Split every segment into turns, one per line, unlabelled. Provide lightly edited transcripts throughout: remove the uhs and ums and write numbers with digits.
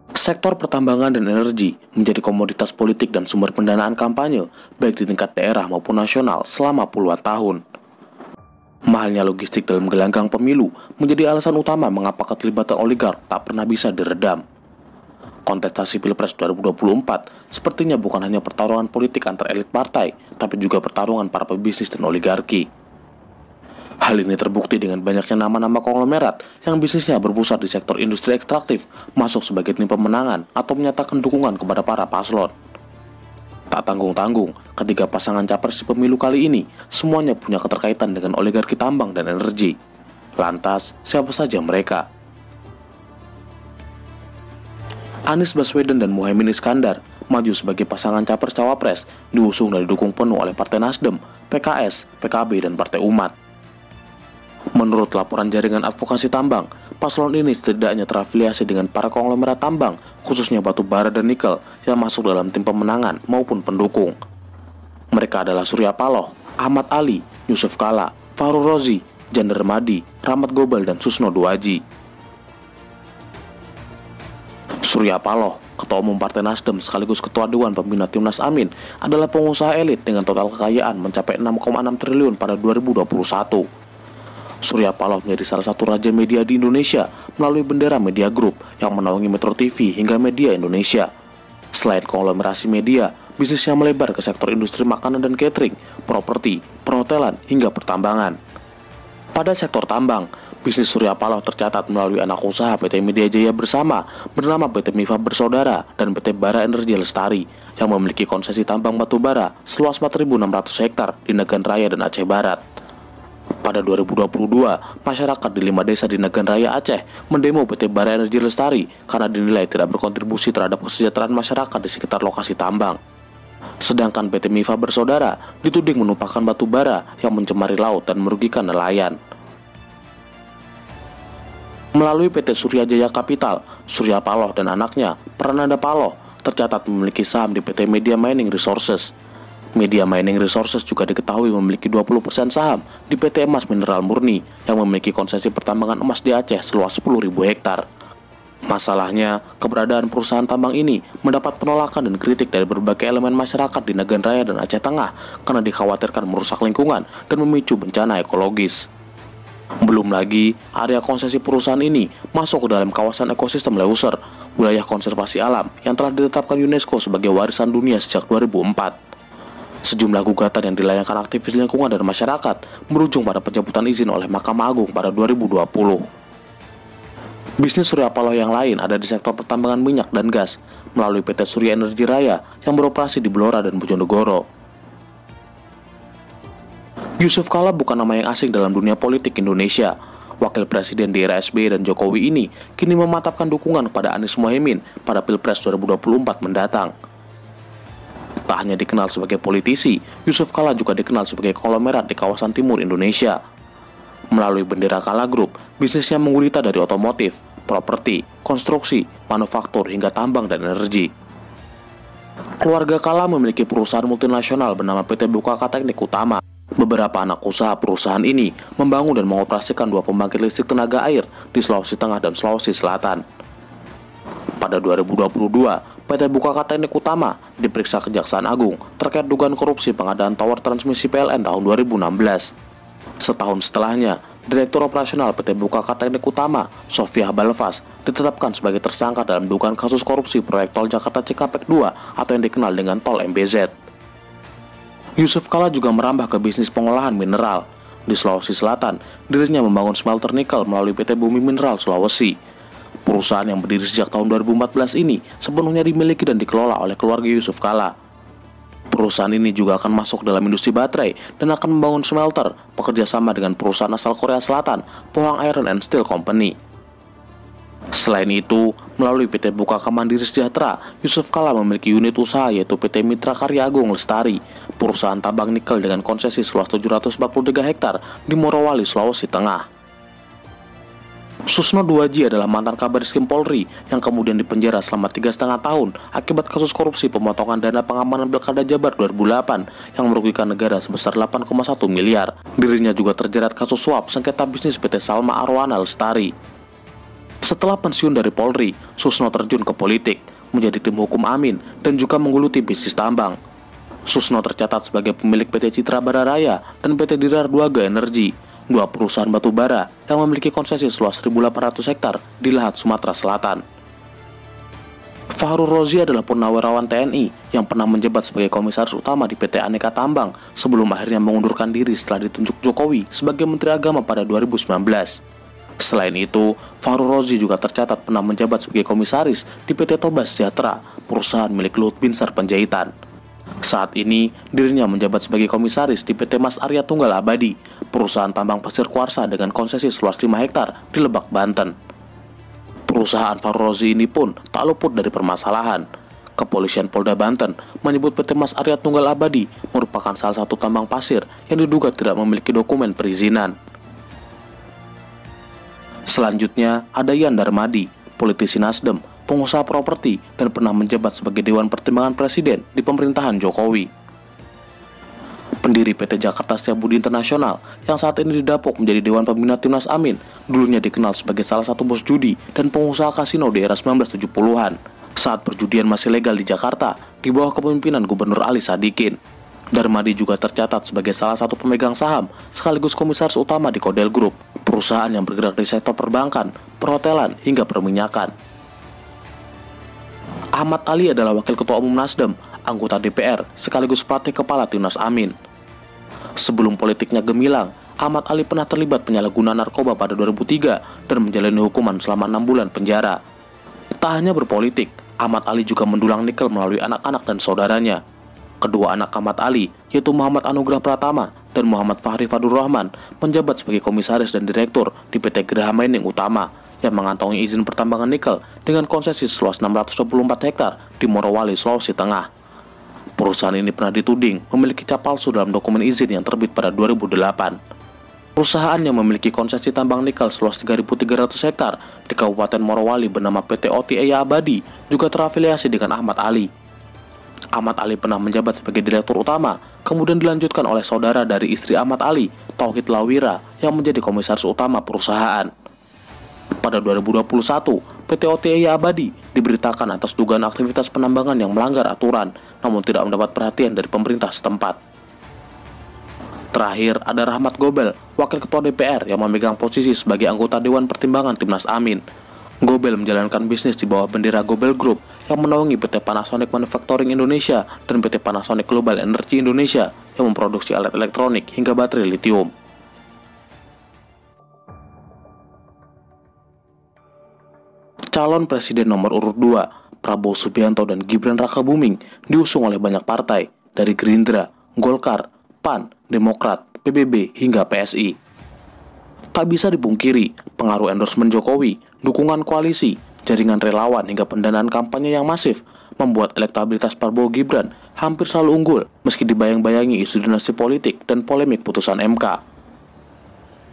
Sektor pertambangan dan energi menjadi komoditas politik dan sumber pendanaan kampanye, baik di tingkat daerah maupun nasional selama puluhan tahun. Mahalnya logistik dalam gelanggang pemilu menjadi alasan utama mengapa keterlibatan oligark tak pernah bisa diredam. Kontestasi Pilpres 2024 sepertinya bukan hanya pertarungan politik antar elit partai, tapi juga pertarungan para pebisnis dan oligarki. Hal ini terbukti dengan banyaknya nama-nama konglomerat yang bisnisnya berpusat di sektor industri ekstraktif masuk sebagai tim pemenangan atau menyatakan dukungan kepada para paslon. Tak tanggung-tanggung, ketiga pasangan capres di pemilu kali ini semuanya punya keterkaitan dengan oligarki tambang dan energi. Lantas, siapa saja mereka? Anies Baswedan dan Muhaimin Iskandar maju sebagai pasangan capres-cawapres diusung dan didukung penuh oleh Partai Nasdem, PKS, PKB, dan Partai Umat. Menurut laporan jaringan advokasi tambang, paslon ini setidaknya terafiliasi dengan para konglomerat tambang, khususnya batu bara dan nikel, yang masuk dalam tim pemenangan maupun pendukung. Mereka adalah Surya Paloh, Ahmad Ali, Yusuf Kala, Fahru Rozi, Jan Dermadi, Rahmat Gobel, dan Susno Duaji. Surya Paloh, Ketua Umum Partai Nasdem sekaligus Ketua Dewan Pembina Timnas Amin, adalah pengusaha elit dengan total kekayaan mencapai 6,6 triliun pada 2021. Surya Paloh menjadi salah satu raja media di Indonesia melalui Bendera Media Group yang menaungi Metro TV hingga Media Indonesia. Selain konglomerasi media, bisnisnya melebar ke sektor industri makanan dan catering, properti, perhotelan, hingga pertambangan. Pada sektor tambang, bisnis Surya Paloh tercatat melalui anak usaha PT Media Jaya Bersama bernama PT Mifa Bersaudara dan PT Bara Energi Lestari yang memiliki konsesi tambang batu bara seluas 4.600 hektar di Nagan Raya dan Aceh Barat. Pada 2022, masyarakat di 5 desa di Nagan Raya Aceh mendemo PT Bara Energi Lestari karena dinilai tidak berkontribusi terhadap kesejahteraan masyarakat di sekitar lokasi tambang. Sedangkan PT Mifa Bersaudara dituding menumpahkan batu bara yang mencemari laut dan merugikan nelayan. Melalui PT Surya Jaya Capital, Surya Paloh dan anaknya, Prananda Paloh, tercatat memiliki saham di PT Media Mining Resources. Media Mining Resources juga diketahui memiliki 20% saham di PT Emas Mineral Murni yang memiliki konsesi pertambangan emas di Aceh seluas 10.000 hektar. Masalahnya, keberadaan perusahaan tambang ini mendapat penolakan dan kritik dari berbagai elemen masyarakat di Nagan Raya dan Aceh Tengah karena dikhawatirkan merusak lingkungan dan memicu bencana ekologis. Belum lagi, area konsesi perusahaan ini masuk ke dalam kawasan ekosistem Leuser, wilayah konservasi alam yang telah ditetapkan UNESCO sebagai warisan dunia sejak 2004. Sejumlah gugatan yang dilayangkan aktivis lingkungan dan masyarakat berujung pada pencabutan izin oleh Mahkamah Agung pada 2020. Bisnis Surya Paloh yang lain ada di sektor pertambangan minyak dan gas melalui PT Surya Energi Raya yang beroperasi di Blora dan Bojonegoro. Yusuf Kala bukan nama yang asing dalam dunia politik Indonesia. Wakil Presiden di era SBY dan Jokowi ini kini mematapkan dukungan kepada Anies Muhaimin pada Pilpres 2024 mendatang. Tak hanya dikenal sebagai politisi, Yusuf Kala juga dikenal sebagai konglomerat di kawasan timur Indonesia. Melalui Bendera Kala Group, bisnisnya menggurita dari otomotif, properti, konstruksi, manufaktur, hingga tambang dan energi. Keluarga Kala memiliki perusahaan multinasional bernama PT Bukaka Teknik Utama. Beberapa anak usaha perusahaan ini membangun dan mengoperasikan 2 pembangkit listrik tenaga air di Sulawesi Tengah dan Sulawesi Selatan. Pada 2022, PT Bukaka Teknik Utama diperiksa Kejaksaan Agung terkait dugaan korupsi pengadaan tower transmisi PLN tahun 2016. Setahun setelahnya, Direktur Operasional PT Bukaka Teknik Utama, Sofia Balfas, ditetapkan sebagai tersangka dalam dugaan kasus korupsi proyek tol Jakarta Cikampek 2 atau yang dikenal dengan tol MBZ. Yusuf Kala juga merambah ke bisnis pengolahan mineral. Di Sulawesi Selatan, dirinya membangun smelter nikel melalui PT Bumi Mineral Sulawesi. Perusahaan yang berdiri sejak tahun 2014 ini sepenuhnya dimiliki dan dikelola oleh keluarga Yusuf Kala. Perusahaan ini juga akan masuk dalam industri baterai dan akan membangun smelter bekerja sama dengan perusahaan asal Korea Selatan, Pohang Iron and Steel Company. Selain itu, melalui PT Bukaka Mandiri Sejahtera, Yusuf Kala memiliki unit usaha yaitu PT Mitra Karya Agung Lestari, perusahaan tambang nikel dengan konsesi seluas 743 hektar di Morowali, Sulawesi Tengah. Susno Duaji adalah mantan Kabariskim Polri yang kemudian dipenjara selama 3,5 tahun akibat kasus korupsi pemotongan dana pengamanan Pilkada Jabar 2008 yang merugikan negara sebesar 8,1 miliar. Dirinya juga terjerat kasus suap sengketa bisnis PT Salma Arwana Lestari. Setelah pensiun dari Polri, Susno terjun ke politik, menjadi tim hukum Amin, dan juga menggeluti bisnis tambang. Susno tercatat sebagai pemilik PT Citra Bara Raya dan PT Dirar Dwaga Energi, dua perusahaan batu bara yang memiliki konsesi seluas 1.800 hektar di Lahat, Sumatera Selatan. Fahrul Razi adalah purnawirawan TNI yang pernah menjabat sebagai komisaris utama di PT Aneka Tambang sebelum akhirnya mengundurkan diri setelah ditunjuk Jokowi sebagai Menteri Agama pada 2019. Selain itu, Fahrul Razi juga tercatat pernah menjabat sebagai komisaris di PT Toba Sejahtera, perusahaan milik Luhut Binsar Panjaitan. Saat ini, dirinya menjabat sebagai komisaris di PT Mas Arya Tunggal Abadi, perusahaan tambang pasir kuarsa dengan konsesi seluas 5 hektar di Lebak, Banten. Perusahaan Fahrul Razi ini pun tak luput dari permasalahan. Kepolisian Polda Banten menyebut PT Mas Arya Tunggal Abadi merupakan salah satu tambang pasir yang diduga tidak memiliki dokumen perizinan. Selanjutnya ada Yan Darmadi, politisi Nasdem, pengusaha properti, dan pernah menjabat sebagai Dewan Pertimbangan Presiden di pemerintahan Jokowi. Pendiri PT Jakarta Setiabudi Internasional yang saat ini didapuk menjadi Dewan Pembina Timnas Amin, dulunya dikenal sebagai salah satu bos judi dan pengusaha kasino di era 1970-an, saat perjudian masih legal di Jakarta di bawah kepemimpinan Gubernur Ali Sadikin. Darmadi juga tercatat sebagai salah satu pemegang saham sekaligus komisaris utama di Kodel Group, perusahaan yang bergerak di sektor perbankan, perhotelan, hingga perminyakan. Ahmad Ali adalah Wakil Ketua Umum Nasdem, anggota DPR, sekaligus pelatih kepala Timnas Amin. Sebelum politiknya gemilang, Ahmad Ali pernah terlibat penyalahgunaan narkoba pada 2003 dan menjalani hukuman selama 6 bulan penjara. Tak hanya berpolitik, Ahmad Ali juga mendulang nikel melalui anak-anak dan saudaranya. Kedua anak Ahmad Ali, yaitu Muhammad Anugrah Pratama dan Muhammad Fahri Fadur Rahman, menjabat sebagai komisaris dan direktur di PT Geraha Mining Utama yang mengantongi izin pertambangan nikel dengan konsesi seluas 624 hektar di Morowali, Sulawesi Tengah. Perusahaan ini pernah dituding memiliki cap palsu dalam dokumen izin yang terbit pada 2008. Perusahaan yang memiliki konsesi tambang nikel seluas 3.300 hektar di Kabupaten Morowali bernama PT Otiaya Abadi juga terafiliasi dengan Ahmad Ali. Ahmad Ali pernah menjabat sebagai direktur utama, kemudian dilanjutkan oleh saudara dari istri Ahmad Ali, Tauhid Lawira, yang menjadi komisaris utama perusahaan. Pada 2021, PT Otiaya Abadi diberitakan atas dugaan aktivitas penambangan yang melanggar aturan, namun tidak mendapat perhatian dari pemerintah setempat. Terakhir, ada Rahmat Gobel, Wakil Ketua DPR yang memegang posisi sebagai anggota Dewan Pertimbangan Timnas Amin. Gobel menjalankan bisnis di bawah bendera Gobel Group yang menaungi PT Panasonic Manufacturing Indonesia dan PT Panasonic Global Energy Indonesia yang memproduksi alat elektronik hingga baterai litium. Calon Presiden nomor urut 2, Prabowo Subianto dan Gibran Rakabuming diusung oleh banyak partai, dari Gerindra, Golkar, PAN, Demokrat, PBB, hingga PSI. Tak bisa dipungkiri, pengaruh endorsement Jokowi, dukungan koalisi, jaringan relawan hingga pendanaan kampanye yang masif membuat elektabilitas Prabowo Gibran hampir selalu unggul meski dibayang-bayangi isu dinasti politik dan polemik putusan MK.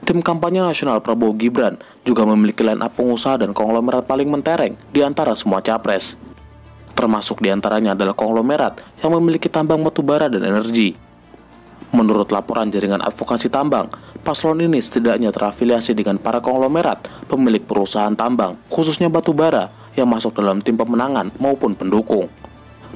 Tim kampanye nasional Prabowo Gibran juga memiliki line-up pengusaha dan konglomerat paling mentereng di antara semua capres. Termasuk di antaranya adalah konglomerat yang memiliki tambang batubara dan energi. Menurut laporan jaringan advokasi tambang, paslon ini setidaknya terafiliasi dengan para konglomerat pemilik perusahaan tambang, khususnya batubara, yang masuk dalam tim pemenangan maupun pendukung.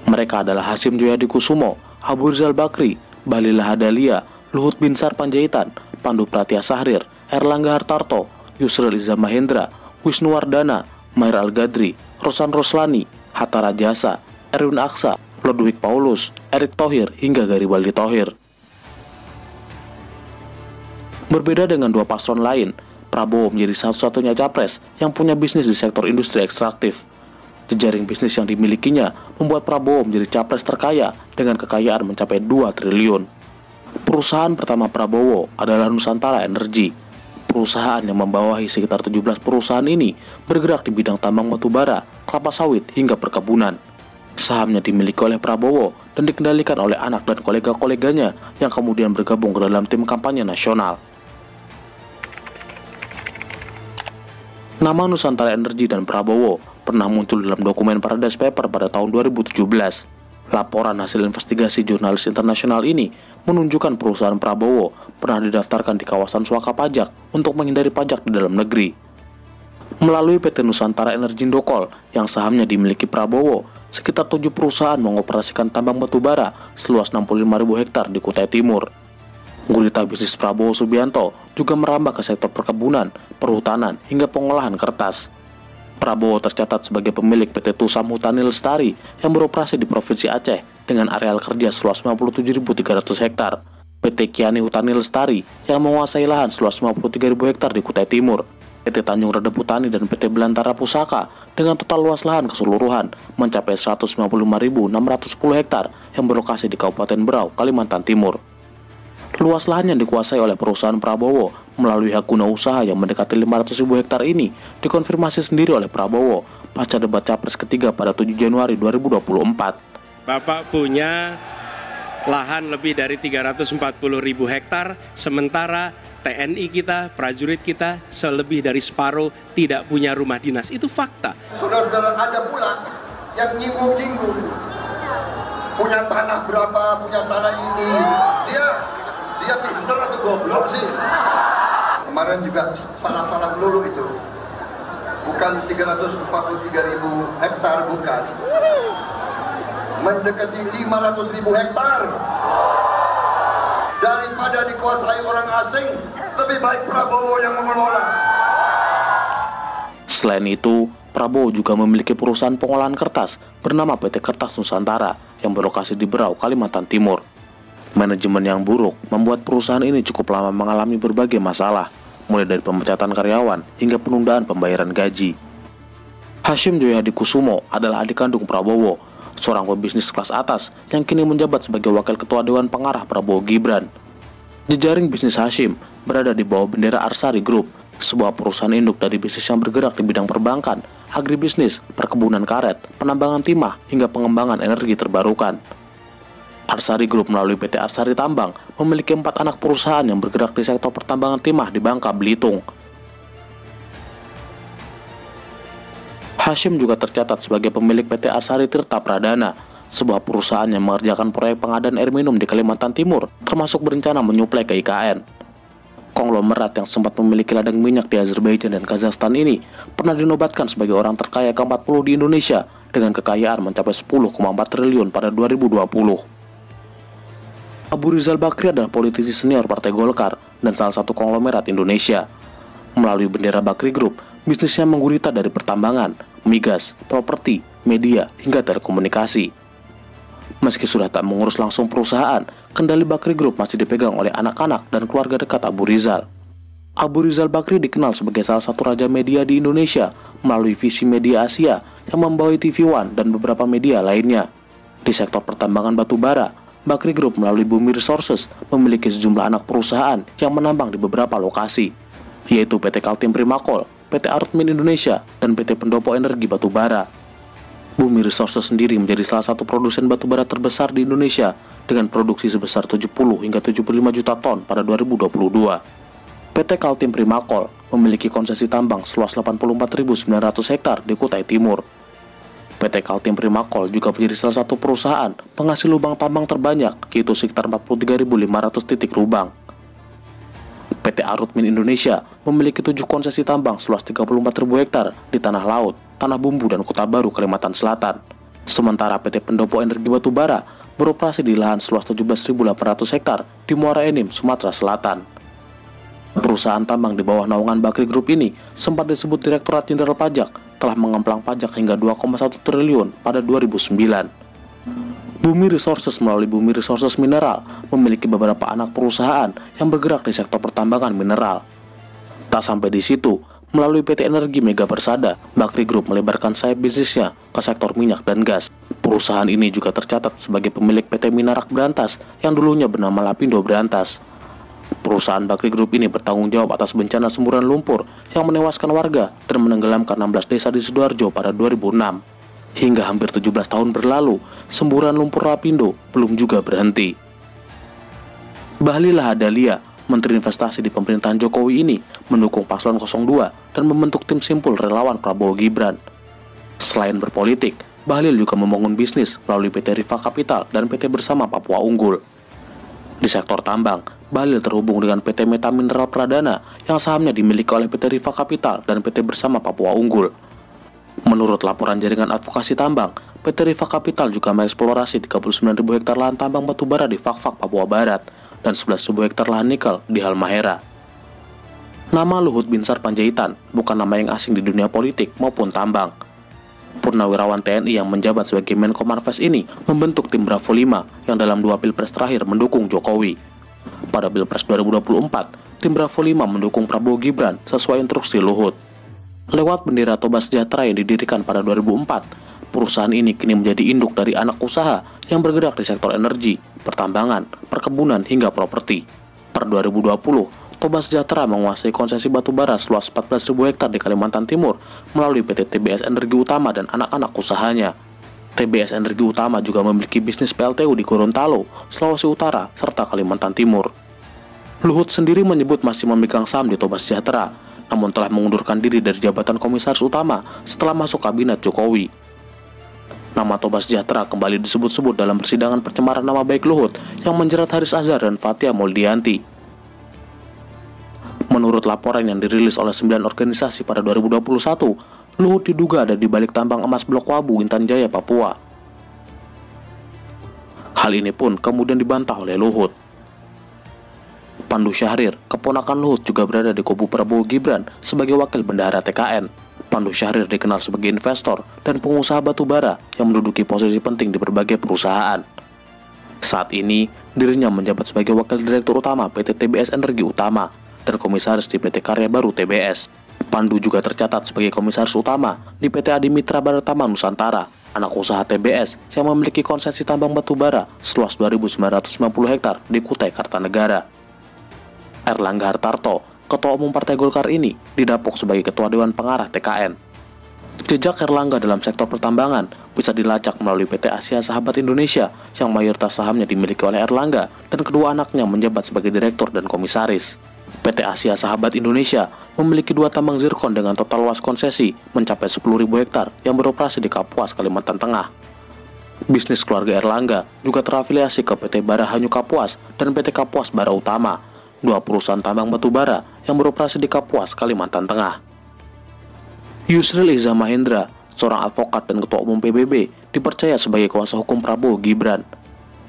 Mereka adalah Hasyim Joyadikusumo, Abu Rizal Bakri, Bahlil Lahadalia, Luhut Binsar Panjaitan, Pandu Pratyasahrir, Erlangga Hartarto, Yusril Iza Mahendra, Wisnu Wardana, Maher Al-Gadri, Rosan Roslani, Hatta Rajasa, Erwin Aksa, Ludwig Paulus, Erick Thohir, hingga Garibaldi Thohir. Berbeda dengan dua paslon lain, Prabowo menjadi satu-satunya capres yang punya bisnis di sektor industri ekstraktif. Jejaring bisnis yang dimilikinya membuat Prabowo menjadi capres terkaya dengan kekayaan mencapai 2 triliun. Perusahaan pertama Prabowo adalah Nusantara Energi. Perusahaan yang membawahi sekitar 17 perusahaan ini bergerak di bidang tambang batubara, kelapa sawit, hingga perkebunan. Sahamnya dimiliki oleh Prabowo dan dikendalikan oleh anak dan kolega-koleganya yang kemudian bergabung ke dalam tim kampanye nasional. Nama Nusantara Energi dan Prabowo pernah muncul dalam dokumen Paradise Paper pada tahun 2017. Laporan hasil investigasi jurnalis internasional ini menunjukkan perusahaan Prabowo pernah didaftarkan di kawasan suaka pajak untuk menghindari pajak di dalam negeri. Melalui PT Nusantara Energi Indokol yang sahamnya dimiliki Prabowo, sekitar 7 perusahaan mengoperasikan tambang batubara seluas 65.000 hektar di Kutai Timur. Gurita bisnis Prabowo Subianto juga merambah ke sektor perkebunan, perhutanan, hingga pengolahan kertas. Prabowo tercatat sebagai pemilik PT Tusam Hutani Lestari yang beroperasi di Provinsi Aceh dengan areal kerja seluas 57.300 hektar, PT Kiani Hutani Lestari yang menguasai lahan seluas 53.000 hektar di Kutai Timur, PT Tanjung Redep Hutani dan PT Belantara Pusaka dengan total luas lahan keseluruhan mencapai 155.610 hektar yang berlokasi di Kabupaten Berau, Kalimantan Timur. Luas lahan yang dikuasai oleh perusahaan Prabowo melalui hak guna usaha yang mendekati 500.000 hektar ini dikonfirmasi sendiri oleh Prabowo pasca debat Capres ketiga pada 7 Januari 2024.
Bapak punya lahan lebih dari 340.000 hektar, sementara TNI kita, prajurit kita, selebih dari separuh tidak punya rumah dinas. Itu fakta.
Saudara-saudara ada pula yang nyinggung-nyinggung. Punya tanah berapa, punya tanah ini. Dia pintar atau goblok sih? Kemarin juga salah-salah melulu itu. Bukan 343.000 hektar, bukan. Mendekati 500.000 hektar. Daripada dikuasai orang asing, lebih baik Prabowo yang mengelola.
Selain itu, Prabowo juga memiliki perusahaan pengolahan kertas bernama PT Kertas Nusantara yang berlokasi di Berau, Kalimantan Timur. Manajemen yang buruk membuat perusahaan ini cukup lama mengalami berbagai masalah, mulai dari pemecatan karyawan hingga penundaan pembayaran gaji. Hashim Joyhadikusumo adalah adik kandung Prabowo, seorang pebisnis kelas atas yang kini menjabat sebagai wakil ketua Dewan Pengarah Prabowo Gibran. Jejaring bisnis Hashim berada di bawah bendera Arsari Group, sebuah perusahaan induk dari bisnis yang bergerak di bidang perbankan, agribisnis, perkebunan karet, penambangan timah, hingga pengembangan energi terbarukan. Arsari Group melalui PT Arsari Tambang memiliki 4 anak perusahaan yang bergerak di sektor pertambangan timah di Bangka, Belitung. Hashim juga tercatat sebagai pemilik PT Arsari Tirta Pradana, sebuah perusahaan yang mengerjakan proyek pengadaan air minum di Kalimantan Timur, termasuk berencana menyuplai ke IKN. Konglomerat yang sempat memiliki ladang minyak di Azerbaijan dan Kazakhstan ini pernah dinobatkan sebagai orang terkaya ke-40 di Indonesia dengan kekayaan mencapai 10,4 triliun pada 2020. Abu Rizal Bakri adalah politisi senior Partai Golkar dan salah satu konglomerat Indonesia. Melalui bendera Bakri Group, bisnisnya menggurita dari pertambangan, migas, properti, media, hingga telekomunikasi. Meski sudah tak mengurus langsung perusahaan, kendali Bakri Group masih dipegang oleh anak-anak dan keluarga dekat Abu Rizal. Abu Rizal Bakri dikenal sebagai salah satu raja media di Indonesia melalui Visi Media Asia yang membawahi TV One dan beberapa media lainnya. Di sektor pertambangan batubara, Bakri Group melalui Bumi Resources memiliki sejumlah anak perusahaan yang menambang di beberapa lokasi, yaitu PT Kaltim Primakol, PT Arutmin Indonesia, dan PT Pendopo Energi Batubara. Bumi Resources sendiri menjadi salah satu produsen batubara terbesar di Indonesia dengan produksi sebesar 70 hingga 75 juta ton pada 2022. PT Kaltim Primakol memiliki konsesi tambang seluas 84.900 hektar di Kutai Timur. PT Kaltim Primakol juga menjadi salah satu perusahaan penghasil lubang tambang terbanyak, yaitu sekitar 43.500 titik lubang. PT Arutmin Indonesia memiliki 7 konsesi tambang seluas 34.000 hektar di Tanah Laut, Tanah Bumbu, dan Kota Baru, Kalimantan Selatan. Sementara PT Pendopo Energi Batubara beroperasi di lahan seluas 17.800 hektar di Muara Enim, Sumatera Selatan. Perusahaan tambang di bawah naungan Bakri Group ini sempat disebut Direktorat Jenderal Pajak telah mengemplang pajak hingga 2,1 triliun pada 2009. Bumi Resources melalui Bumi Resources Mineral memiliki beberapa anak perusahaan yang bergerak di sektor pertambangan mineral. Tak sampai di situ, melalui PT Energi Mega Persada, Bakri Group melebarkan sayap bisnisnya ke sektor minyak dan gas. Perusahaan ini juga tercatat sebagai pemilik PT Minarak Berantas yang dulunya bernama Lapindo Berantas. Perusahaan Bakri Group ini bertanggung jawab atas bencana semburan lumpur yang menewaskan warga dan menenggelamkan 16 desa di Sidoarjo pada 2006. Hingga hampir 17 tahun berlalu, semburan lumpur Lapindo belum juga berhenti. Bahlil Lahadalia, Menteri Investasi di pemerintahan Jokowi ini, mendukung Paslon 02 dan membentuk tim simpul relawan Prabowo Gibran. Selain berpolitik, Bahlil juga membangun bisnis melalui PT Riva Capital dan PT Bersama Papua Unggul. Di sektor tambang, Bahlil terhubung dengan PT Meta Mineral Pradana yang sahamnya dimiliki oleh PT Riva Capital dan PT Bersama Papua Unggul. Menurut laporan jaringan advokasi tambang, PT Riva Capital juga mengeksplorasi 39.000 hektar lahan tambang batubara di Fak-Fak, Papua Barat, dan 11.000 hektar lahan nikel di Halmahera. Nama Luhut Binsar Panjaitan bukan nama yang asing di dunia politik maupun tambang. Purnawirawan TNI yang menjabat sebagai Menko Marves ini membentuk tim Bravo 5 yang dalam 2 pilpres terakhir mendukung Jokowi. Pada Pilpres 2024, tim Bravo 5 mendukung Prabowo Gibran sesuai instruksi Luhut. Lewat bendera Toba Sejahtera yang didirikan pada 2004, perusahaan ini kini menjadi induk dari anak usaha yang bergerak di sektor energi, pertambangan, perkebunan, hingga properti. Per 2020, Toba Sejahtera menguasai konsesi batubara seluas 14.000 hektar di Kalimantan Timur melalui PT TBS Energi Utama dan anak-anak usahanya. TBS Energi Utama juga memiliki bisnis PLTU di Gorontalo, Sulawesi Utara, serta Kalimantan Timur. Luhut sendiri menyebut masih memegang saham di Toba Sejahtera, namun telah mengundurkan diri dari jabatan komisaris utama setelah masuk kabinet Jokowi. Nama Toba Sejahtera kembali disebut-sebut dalam persidangan pencemaran nama baik Luhut yang menjerat Haris Azhar dan Fathia Moldianti. Menurut laporan yang dirilis oleh 9 organisasi pada 2021, Luhut diduga ada di balik tambang emas Blok Wabu, Intan Jaya, Papua. Hal ini pun kemudian dibantah oleh Luhut. Pandu Syahrir, keponakan Luhut, juga berada di kubu Prabowo Gibran sebagai wakil bendahara TKN. Pandu Syahrir dikenal sebagai investor dan pengusaha batubara yang menduduki posisi penting di berbagai perusahaan. Saat ini, dirinya menjabat sebagai wakil direktur utama PT TBS Energi Utama dan komisaris di PT Karya Baru TBS. Pandu juga tercatat sebagai komisaris utama di PT Adimitra Baratama Nusantara, anak usaha TBS yang memiliki konsesi tambang batubara seluas 2.950 hektar di Kutai Kartanegara. Erlangga Hartarto, ketua umum Partai Golkar ini, didapuk sebagai ketua Dewan Pengarah TKN. Jejak Erlangga dalam sektor pertambangan bisa dilacak melalui PT Asia Sahabat Indonesia yang mayoritas sahamnya dimiliki oleh Erlangga dan kedua anaknya menjabat sebagai direktur dan komisaris. PT Asia Sahabat Indonesia memiliki 2 tambang zirkon dengan total luas konsesi mencapai 10.000 hektar yang beroperasi di Kapuas, Kalimantan Tengah. Bisnis keluarga Erlangga juga terafiliasi ke PT Bara Hanyu Kapuas dan PT Kapuas Bara Utama, 2 perusahaan tambang batubara yang beroperasi di Kapuas, Kalimantan Tengah. Yusril Iza Mahendra, seorang advokat dan ketua umum PBB, dipercaya sebagai kuasa hukum Prabowo Gibran.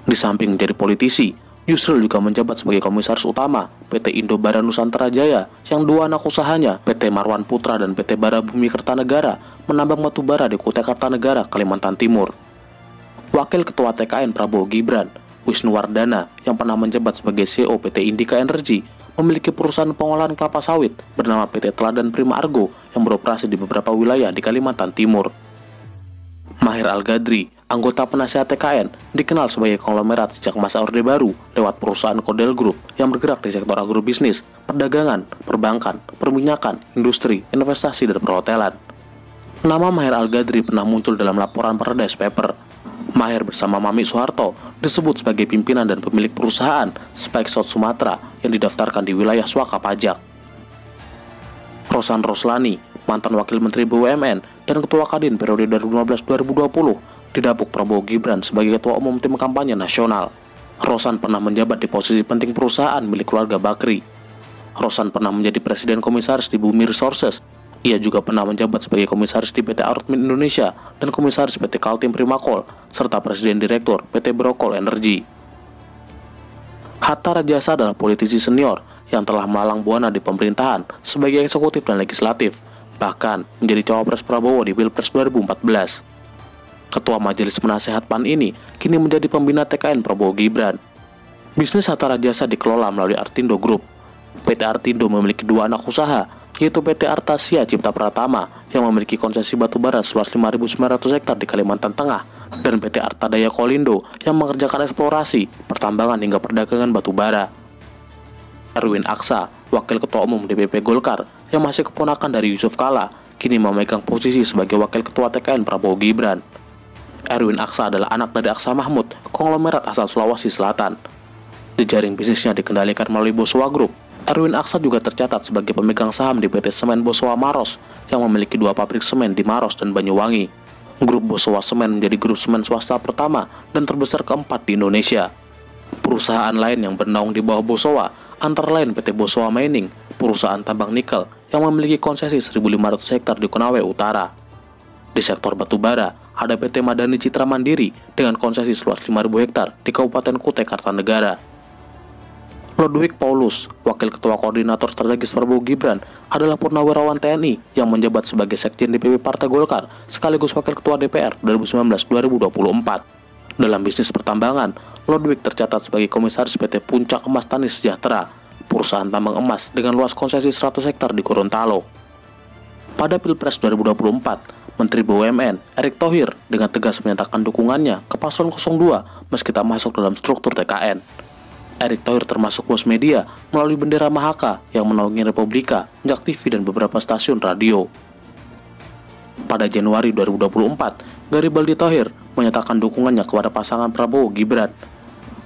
Di samping menjadi politisi, Yusril juga menjabat sebagai komisaris utama PT Indo Bara Nusantara Jaya yang 2 anak usahanya, PT Marwan Putra dan PT Bara Bumi Kertanegara, menambang batubara di Kutai Kartanegara, Kalimantan Timur. Wakil Ketua TKN Prabowo Gibran, Wisnuwardana, yang pernah menjabat sebagai CEO PT Indika Energy, memiliki perusahaan pengolahan kelapa sawit bernama PT Teladan Prima Argo yang beroperasi di beberapa wilayah di Kalimantan Timur. Mahir Al-Gadri, anggota penasihat TKN, dikenal sebagai konglomerat sejak masa Orde Baru lewat perusahaan Kodel Group yang bergerak di sektor agrobisnis, perdagangan, perbankan, perminyakan, industri, investasi, dan perhotelan. Nama Mahir Al-Gadri pernah muncul dalam laporan Paradise Paper. Mahir bersama Mami Soeharto disebut sebagai pimpinan dan pemilik perusahaan Spike South Sumatra yang didaftarkan di wilayah Swaka Pajak. Rosan Roslani, mantan Wakil Menteri BUMN dan Ketua Kadin periode 2015-2020, didapuk Prabowo Gibran sebagai Ketua Umum Tim Kampanye Nasional. Rosan pernah menjabat di posisi penting perusahaan milik keluarga Bakri. Rosan pernah menjadi Presiden Komisaris di Bumi Resources. Ia juga pernah menjabat sebagai Komisaris di PT Arutmin Indonesia dan Komisaris PT Kaltim Primakol, serta Presiden Direktur PT Brokol Energi. Hatta Rajasa adalah politisi senior yang telah melalang buana di pemerintahan sebagai eksekutif dan legislatif, bahkan menjadi cawapres Prabowo di Pilpres 2014. Ketua Majelis Penasehat PAN ini kini menjadi pembina TKN Prabowo Gibran. Bisnis Hatta Rajasa dikelola melalui Artindo Group. PT Artindo memiliki 2 anak usaha, yaitu PT Artasia Cipta Pratama yang memiliki konsesi batubara seluas 5.900 hektar di Kalimantan Tengah, dan PT Artadaya Kolindo yang mengerjakan eksplorasi, pertambangan hingga perdagangan batubara. Erwin Aksa, Wakil Ketua Umum DPP Golkar yang masih keponakan dari Yusuf Kala, kini memegang posisi sebagai Wakil Ketua TKN Prabowo Gibran. Erwin Aksa adalah anak dari Aksa Mahmud, konglomerat asal Sulawesi Selatan. Jejaring bisnisnya dikendalikan melalui Bosowa Group. Erwin Aksa juga tercatat sebagai pemegang saham di PT Semen Bosowa Maros yang memiliki 2 pabrik semen di Maros dan Banyuwangi. Grup Bosowa Semen menjadi grup semen swasta pertama dan terbesar keempat di Indonesia. Perusahaan lain yang bernaung di bawah Bosowa antara lain PT Bosowa Mining, perusahaan tambang nikel yang memiliki konsesi 1.500 hektar di Konawe Utara. Di sektor batubara, ada PT Madani Citra Mandiri dengan konsesi seluas 5.000 hektar di Kabupaten Kutai Kartanegara. Ludwig Paulus, Wakil Ketua Koordinator Strategis Prabowo Gibran, adalah purnawirawan TNI yang menjabat sebagai Sekjen DPP Partai Golkar sekaligus Wakil Ketua DPR 2019-2024. Dalam bisnis pertambangan, Ludwig tercatat sebagai Komisaris PT Puncak Emas Tani Sejahtera, perusahaan tambang emas dengan luas konsesi 100 hektar di Gorontalo. Pada Pilpres 2024, Menteri BUMN Erick Thohir dengan tegas menyatakan dukungannya ke paslon 02 meski tak masuk dalam struktur TKN. Erick Thohir termasuk bos media melalui bendera Mahaka yang menaungi Republika, Jak TV dan beberapa stasiun radio. Pada Januari 2024, Garibaldi Thohir menyatakan dukungannya kepada pasangan Prabowo Gibran.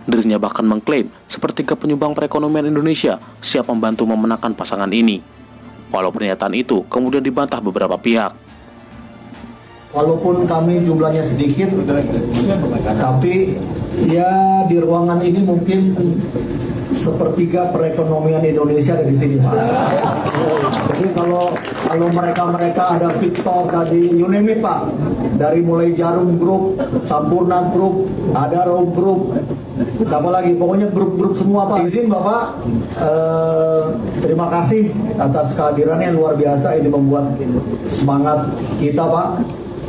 Dirinya bahkan mengklaim sepertiga penyumbang perekonomian Indonesia siap membantu memenangkan pasangan ini. Walau pernyataan itu kemudian dibantah beberapa pihak.
Walaupun kami jumlahnya sedikit, tapi ya di ruangan ini mungkin sepertiga perekonomian Indonesia ada di sini, Pak. Jadi kalau mereka ada Victor tadi, you name it, Pak. Dari mulai Jarum Group, Sampurna Group, Adaro Group, siapa lagi? Pokoknya grup-grup semua, Pak. Izin Bapak, terima kasih atas kehadirannya yang luar biasa. Ini membuat semangat kita, Pak.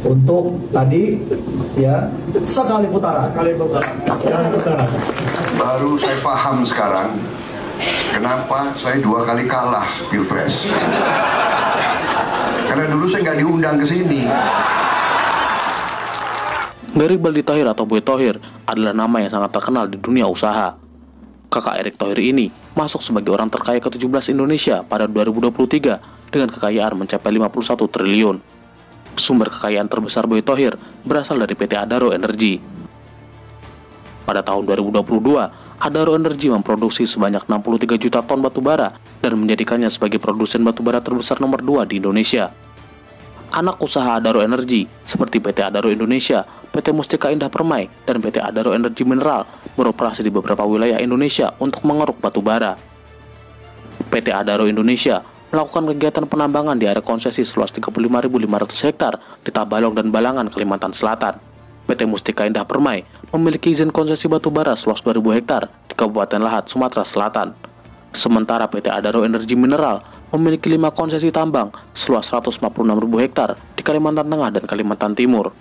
Untuk tadi ya sekali putaran.
Baru saya paham sekarang kenapa saya 2 kali kalah Pilpres. Karena dulu saya nggak diundang ke sini.
Garibaldi Thohir atau Boy Thohir adalah nama yang sangat terkenal di dunia usaha. Kakak Erick Thohir ini masuk sebagai orang terkaya ke-17 Indonesia pada 2023 dengan kekayaan mencapai 51 triliun. Sumber kekayaan terbesar Boy Thohir berasal dari PT Adaro Energi. Pada tahun 2022, Adaro Energi memproduksi sebanyak 63 juta ton batubara dan menjadikannya sebagai produsen batubara terbesar nomor 2 di Indonesia. Anak usaha Adaro Energi seperti PT Adaro Indonesia, PT Mustika Indah Permai, dan PT Adaro Energi Mineral beroperasi di beberapa wilayah Indonesia untuk mengeruk batubara. PT Adaro Indonesia melakukan kegiatan penambangan di area konsesi seluas 35.500 hektar di Tabalong dan Balangan, Kalimantan Selatan. PT Mustika Indah Permai memiliki izin konsesi batubara seluas 2.000 hektar di Kabupaten Lahat, Sumatera Selatan. Sementara PT Adaro Energi Mineral memiliki 5 konsesi tambang seluas 156.000 hektar di Kalimantan Tengah dan Kalimantan Timur.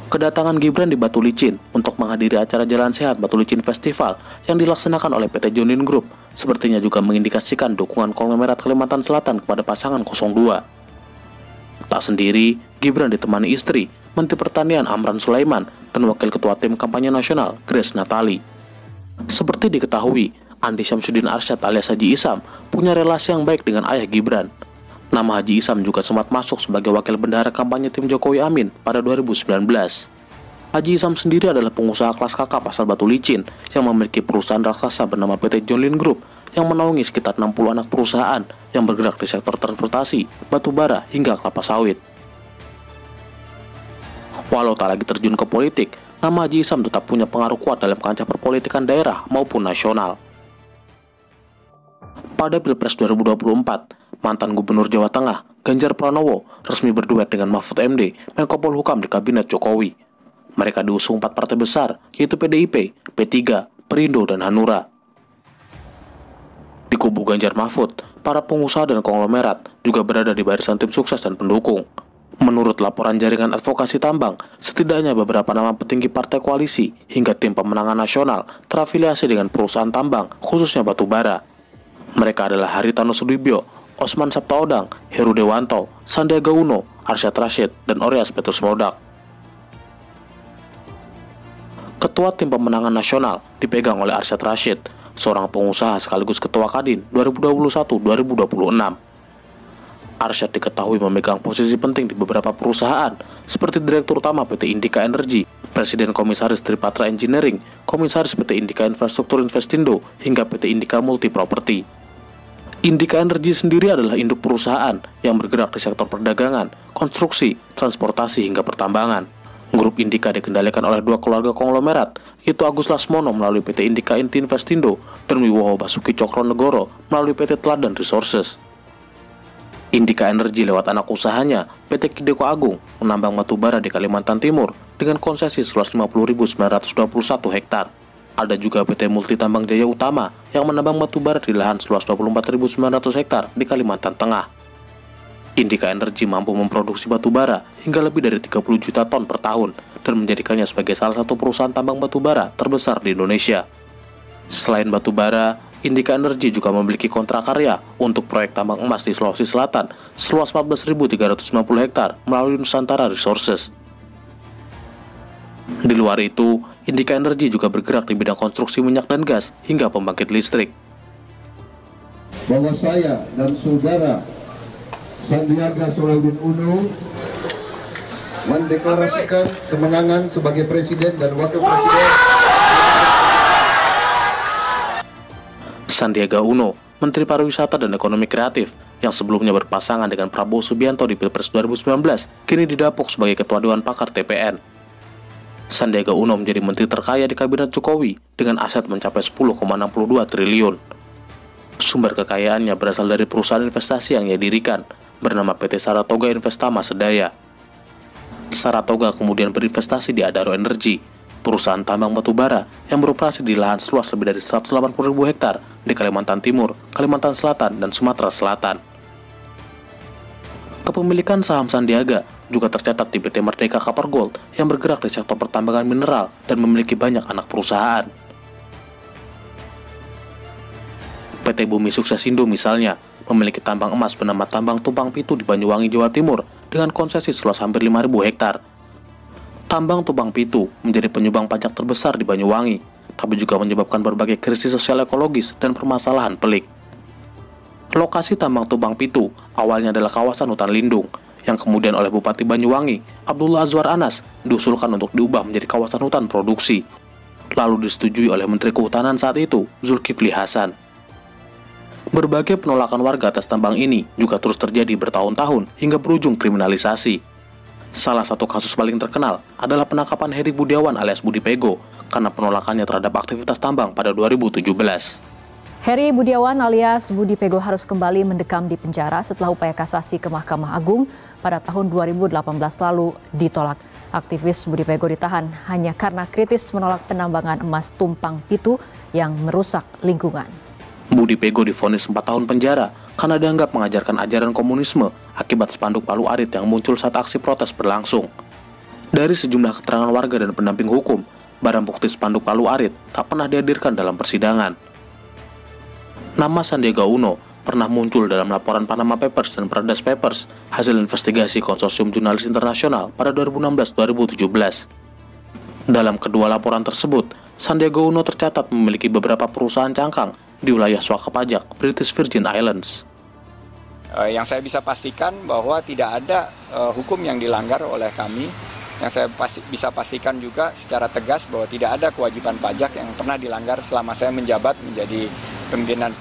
Kedatangan Gibran di Batu Licin untuk menghadiri acara Jalan Sehat Batu Licin Festival yang dilaksanakan oleh PT John Lynn Group sepertinya juga mengindikasikan dukungan konglomerat Kalimantan Selatan kepada pasangan 02. Tak sendiri, Gibran ditemani istri, Menteri Pertanian Amran Sulaiman, dan Wakil Ketua Tim Kampanye Nasional Grace Natali. Seperti diketahui, Andi Syamsuddin Arsyad alias Haji Isam punya relasi yang baik dengan ayah Gibran. Nama Haji Isam juga sempat masuk sebagai wakil bendahara kampanye tim Jokowi Amin pada 2019. Haji Isam sendiri adalah pengusaha kelas kakap asal Batu Licin yang memiliki perusahaan raksasa bernama PT John Lynn Group yang menaungi sekitar 60 anak perusahaan yang bergerak di sektor transportasi, batubara, hingga kelapa sawit. Walau tak lagi terjun ke politik, nama Haji Isam tetap punya pengaruh kuat dalam kancah perpolitikan daerah maupun nasional. Pada Pilpres 2024, mantan Gubernur Jawa Tengah, Ganjar Pranowo, resmi berduet dengan Mahfud MD, Menko Polhukam di Kabinet Jokowi. Mereka diusung 4 partai besar, yaitu PDIP, P3, Perindo, dan Hanura. Di kubu Ganjar Mahfud, para pengusaha dan konglomerat juga berada di barisan tim sukses dan pendukung. Menurut laporan jaringan advokasi tambang, setidaknya beberapa nama petinggi partai koalisi hingga tim pemenangan nasional terafiliasi dengan perusahaan tambang, khususnya batubara. Mereka adalah Haritano Sudibyo, Osman Sabtaodang, Heru Dewanto, Sandiaga Uno, Arsyad Rashid, dan Oreas Petrus Modak. Ketua Tim Pemenangan Nasional dipegang oleh Arsyad Rashid, seorang pengusaha sekaligus Ketua Kadin 2021-2026. Arsyad diketahui memegang posisi penting di beberapa perusahaan, seperti Direktur Utama PT Indika Energi, Presiden Komisaris Tripatra Engineering, Komisaris PT Indika Infrastruktur Investindo, hingga PT Indika Multi Property. Indika Energi sendiri adalah induk perusahaan yang bergerak di sektor perdagangan, konstruksi, transportasi, hingga pertambangan. Grup Indika dikendalikan oleh dua keluarga konglomerat, yaitu Agus Lasmono melalui PT Indika Inti Investindo dan Wiwowo Basuki Cokronegoro melalui PT Teladan Resources. Indika Energi lewat anak usahanya, PT Kideko Agung, menambang batubara di Kalimantan Timur dengan konsesi seluas 50.921 hektar. Ada juga PT Multi Tambang Jaya Utama yang menambang batubara di lahan seluas 24.900 hektar di Kalimantan Tengah. Indika Energi mampu memproduksi batubara hingga lebih dari 30 juta ton per tahun dan menjadikannya sebagai salah satu perusahaan tambang batubara terbesar di Indonesia. Selain batubara, Indika Energi juga memiliki kontrak karya untuk proyek tambang emas di Sulawesi Selatan seluas 14.350 hektar melalui Nusantara Resources. Di luar itu, Indika Energi juga bergerak di bidang konstruksi minyak dan gas hingga pembangkit listrik.
Bahwa saya dan saudara Sandiaga Salahuddin Uno mendeklarasikan kemenangan sebagai presiden dan wakil presiden.
Sandiaga Uno, Menteri Pariwisata dan Ekonomi Kreatif, yang sebelumnya berpasangan dengan Prabowo Subianto di Pilpres 2019, kini didapuk sebagai Ketua Dewan Pakar TPN. Sandiaga Uno menjadi menteri terkaya di Kabinet Jokowi dengan aset mencapai 10,62 triliun. Sumber kekayaannya berasal dari perusahaan investasi yang ia dirikan, bernama PT Saratoga Investama Sedaya. Saratoga kemudian berinvestasi di Adaro Energi, perusahaan tambang batubara yang beroperasi di lahan seluas lebih dari 180.000 hektar di Kalimantan Timur, Kalimantan Selatan, dan Sumatera Selatan. Kepemilikan saham Sandiaga juga tercatat di PT Merdeka Copper Gold yang bergerak di sektor pertambangan mineral dan memiliki banyak anak perusahaan. PT Bumi Sukses Indo misalnya memiliki tambang emas bernama Tambang Tumpang Pitu di Banyuwangi, Jawa Timur dengan konsesi seluas hampir 5.000 hektar. Tambang Tumpang Pitu menjadi penyumbang pajak terbesar di Banyuwangi, tapi juga menyebabkan berbagai krisis sosial ekologis dan permasalahan pelik. Lokasi tambang Tumpang Pitu awalnya adalah kawasan hutan lindung, yang kemudian oleh Bupati Banyuwangi, Abdullah Azwar Anas, diusulkan untuk diubah menjadi kawasan hutan produksi. Lalu disetujui oleh Menteri Kehutanan saat itu, Zulkifli Hasan. Berbagai penolakan warga atas tambang ini juga terus terjadi bertahun-tahun hingga berujung kriminalisasi. Salah satu kasus paling terkenal adalah penangkapan Heri Budiawan alias Budi Pego karena penolakannya terhadap aktivitas tambang pada 2017.
Heri Budiawan alias Budi Pego harus kembali mendekam di penjara setelah upaya kasasi ke Mahkamah Agung pada tahun 2018 lalu ditolak. Aktivis Budi Pego ditahan hanya karena kritis menolak penambangan emas Tumpang Pitu yang merusak lingkungan.
Budi Pego divonis 4 tahun penjara karena dianggap mengajarkan ajaran komunisme akibat spanduk Palu Arit yang muncul saat aksi protes berlangsung. Dari sejumlah keterangan warga dan pendamping hukum, barang bukti spanduk Palu Arit tak pernah dihadirkan dalam persidangan. Nama Sandiaga Uno pernah muncul dalam laporan Panama Papers dan Paradise Papers hasil investigasi Konsorsium Jurnalis Internasional pada 2016-2017. Dalam kedua laporan tersebut, Sandiaga Uno tercatat memiliki beberapa perusahaan cangkang di wilayah swaka pajak British Virgin Islands.
Yang saya bisa pastikan bahwa tidak ada hukum yang dilanggar oleh kami. Yang saya bisa pastikan juga secara tegas bahwa tidak ada kewajiban pajak yang pernah dilanggar selama saya menjabat menjadi pimpinan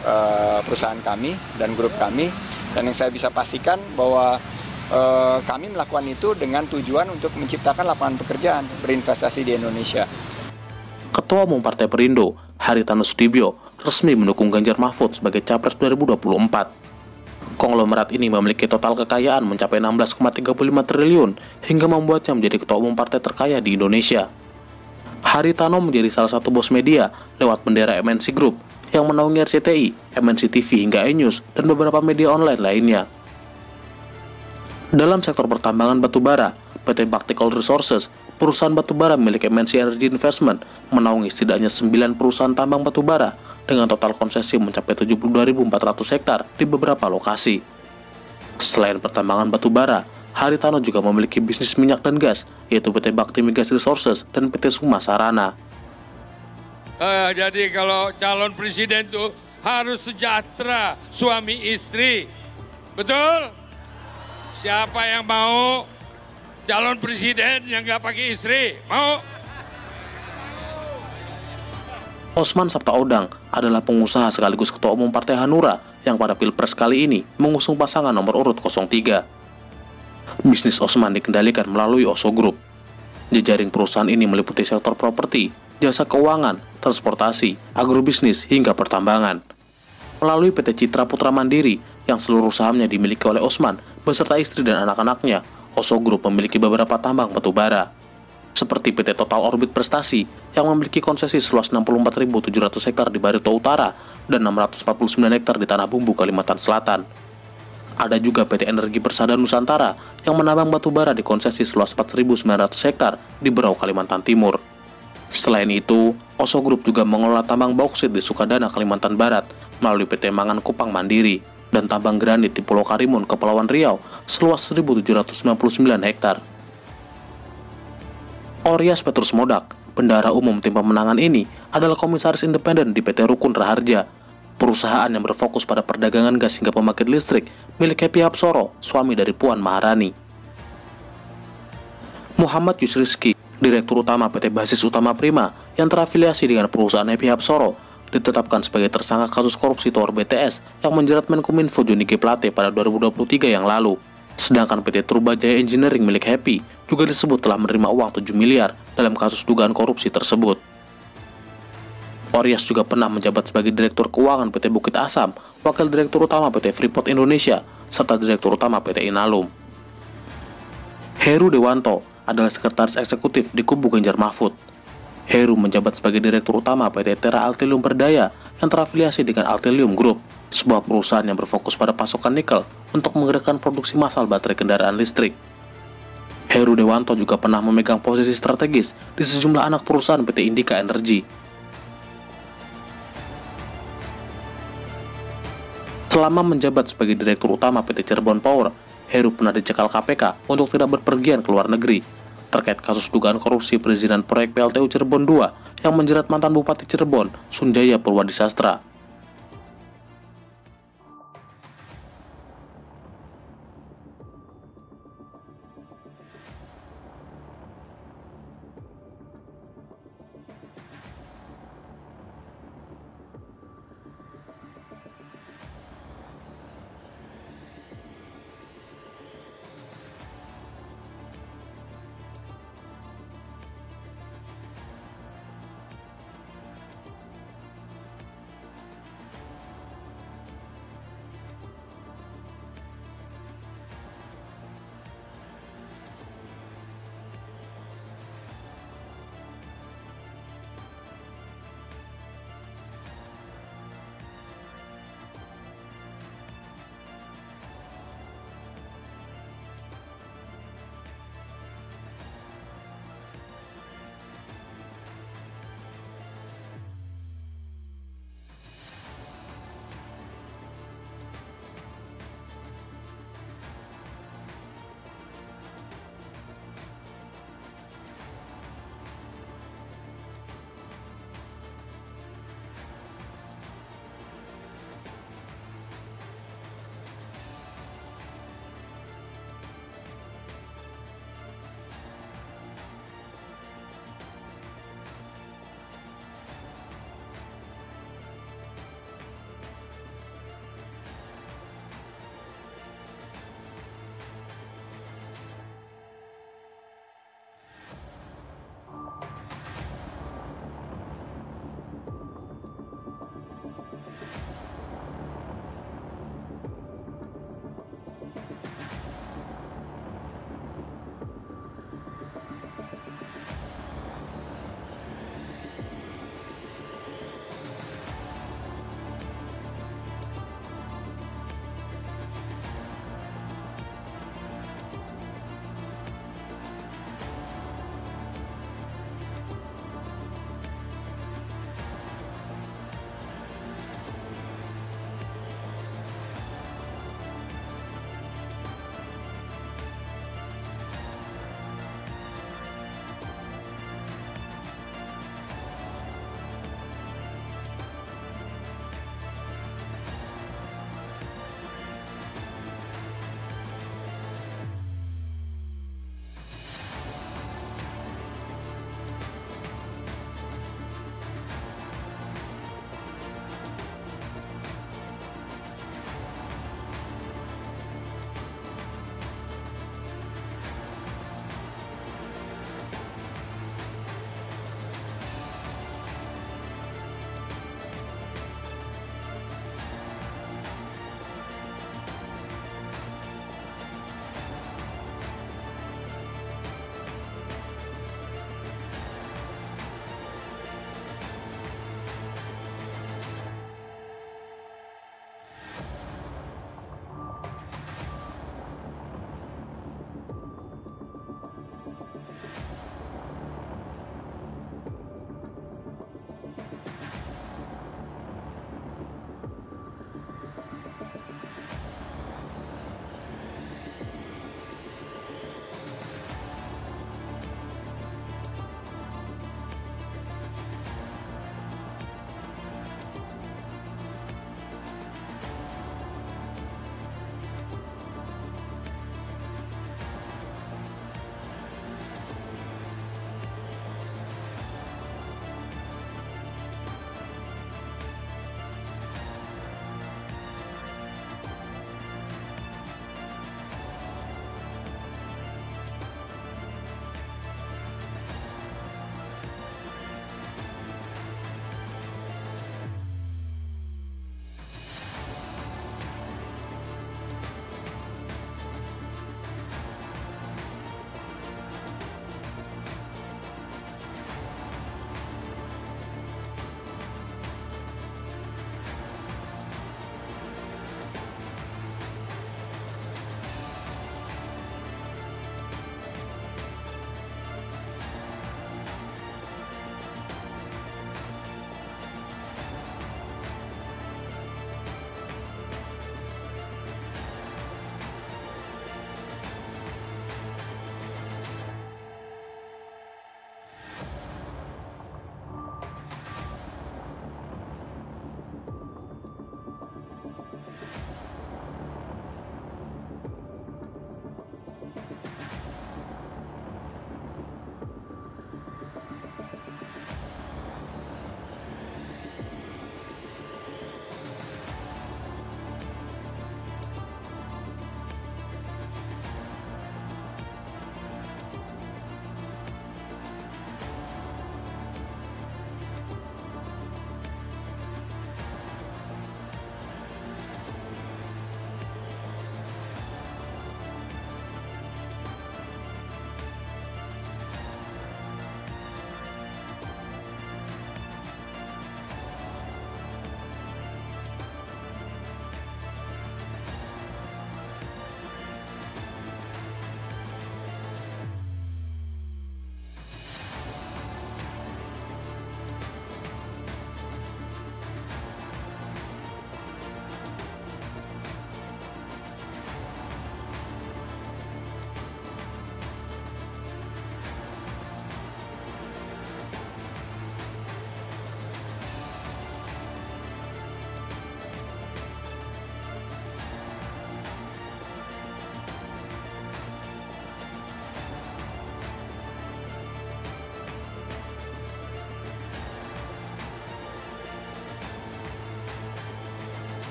perusahaan kami dan grup kami. Dan yang saya bisa pastikan bahwa kami melakukan itu dengan tujuan untuk menciptakan lapangan pekerjaan, berinvestasi di Indonesia.
Ketua Umum Partai Perindo, Haritanu Sudibyo, resmi mendukung Ganjar Mahfud sebagai Capres 2024. Konglomerat ini memiliki total kekayaan mencapai 16,35 triliun hingga membuatnya menjadi Ketua Umum partai terkaya di Indonesia. Haritano menjadi salah satu bos media lewat bendera MNC Group yang menaungi RCTI, MNC TV hingga iNews dan beberapa media online lainnya. Dalam sektor pertambangan batubara, PT Bakti Coal Resources, perusahaan batubara milik MNC Energy Investment, menaungi setidaknya 9 perusahaan tambang batubara dengan total konsesi mencapai 72.400 hektar di beberapa lokasi. Selain pertambangan batubara, Haritano juga memiliki bisnis minyak dan gas, yaitu PT Bakti Migas Resources dan PT Suma Sarana.
Jadi kalau calon presiden itu harus sejahtera suami istri, betul? Siapa yang mau calon presiden yang nggak pakai istri? Mau?
Osman Sabtaodang adalah pengusaha sekaligus Ketua Umum Partai Hanura yang pada Pilpres kali ini mengusung pasangan nomor urut 03. Bisnis Osman dikendalikan melalui Oso Group. Jejaring perusahaan ini meliputi sektor properti, jasa keuangan, transportasi, agrobisnis, hingga pertambangan. Melalui PT Citra Putra Mandiri yang seluruh sahamnya dimiliki oleh Osman beserta istri dan anak-anaknya, Oso Group memiliki beberapa tambang batubara. Seperti PT Total Orbit Prestasi yang memiliki konsesi seluas 64.700 hektar di Barito Utara dan 649 hektar di Tanah Bumbu, Kalimantan Selatan. Ada juga PT Energi Persada Nusantara yang menambang batubara di konsesi seluas 4.900 hektar di Berau, Kalimantan Timur. Selain itu, Oso Group juga mengelola tambang bauksit di Sukadana, Kalimantan Barat melalui PT Mangan Kupang Mandiri dan tambang granit di Pulau Karimun, Kepulauan Riau seluas 1.799 hektar. Orias Petrus Modak, bendahara umum tim pemenangan ini, adalah komisaris independen di PT Rukun Raharja, perusahaan yang berfokus pada perdagangan gas hingga pembangkit listrik milik Happy Hapsoro, suami dari Puan Maharani. Muhammad Yusrizki, Direktur Utama PT Basis Utama Prima yang terafiliasi dengan perusahaan Happy Hapsoro, ditetapkan sebagai tersangka kasus korupsi Tower BTS yang menjerat Menkominfo Joni G. Plate pada 2023 yang lalu. Sedangkan PT Trubajaya Engineering milik Happy juga disebut telah menerima uang 7 miliar dalam kasus dugaan korupsi tersebut. Orias juga pernah menjabat sebagai Direktur Keuangan PT Bukit Asam, Wakil Direktur Utama PT Freeport Indonesia, serta Direktur Utama PT Inalum. Heru Dewanto adalah Sekretaris Eksekutif di kubu Ganjar Mahfud. Heru menjabat sebagai Direktur Utama PT Tera Altilium Berdaya yang terafiliasi dengan Altilium Group, sebuah perusahaan yang berfokus pada pasokan nikel untuk menggerakkan produksi massal baterai kendaraan listrik. Heru Dewanto juga pernah memegang posisi strategis di sejumlah anak perusahaan PT Indika Energy. Selama menjabat sebagai Direktur Utama PT Cirebon Power, Heru pernah dicekal KPK untuk tidak berpergian ke luar negeri terkait kasus dugaan korupsi perizinan proyek PLTU Cirebon II yang menjerat mantan Bupati Cirebon, Sunjaya Purwadisastra.